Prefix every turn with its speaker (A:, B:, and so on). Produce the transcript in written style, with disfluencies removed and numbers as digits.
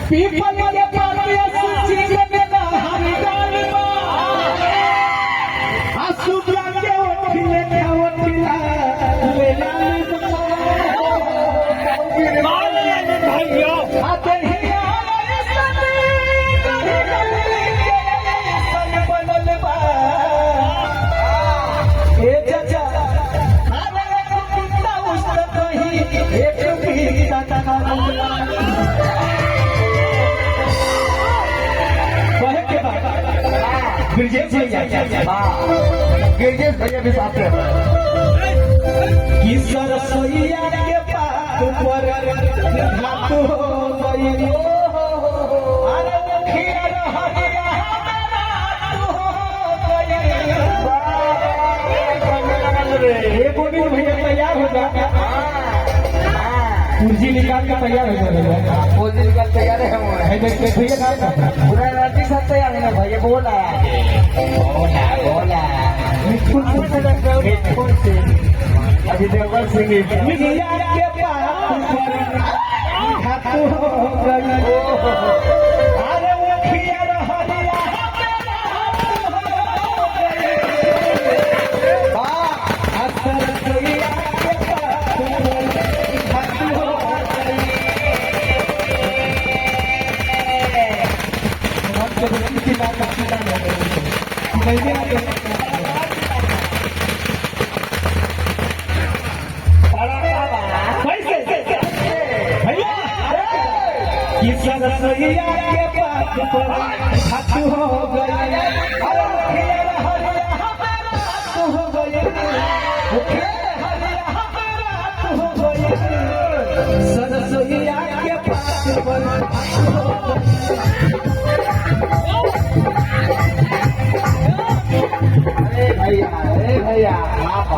A: पीपल के पातिया सूची के हरी डाली आंसू के उठिले ले लाल
B: भाइयों
A: आते ही आए सन बनल बा ए चाचा अरे कुत्ता उस कहीं एक भी दादा गिरजेश भैया भी साथ में किस रसोईया के पात पर हाथ हो गई अरे मुखिया रहरिया ये गोविंद भैया तैयार हो जा कुर्सी निकाल के तैयार हो जा
C: कुर्सी निकाल तैयार है
A: भैया
C: पूरा राजी सब तैयार है भैया बोला अभी देवगढ़ सिंह
A: मिलिया के पास हाथ हो गई अरे मुखिया रहरिया असर कोइया के पास हाथ हो गई हम तो किसी बात का चिंता नहीं किस रसोईया के पास पर हाथ हो गई अरे मुखिया रहरिया हाथ हो गई मुखिया रहरिया हाथ हो गई सरसोईया के पास पर
C: अरे भैया आप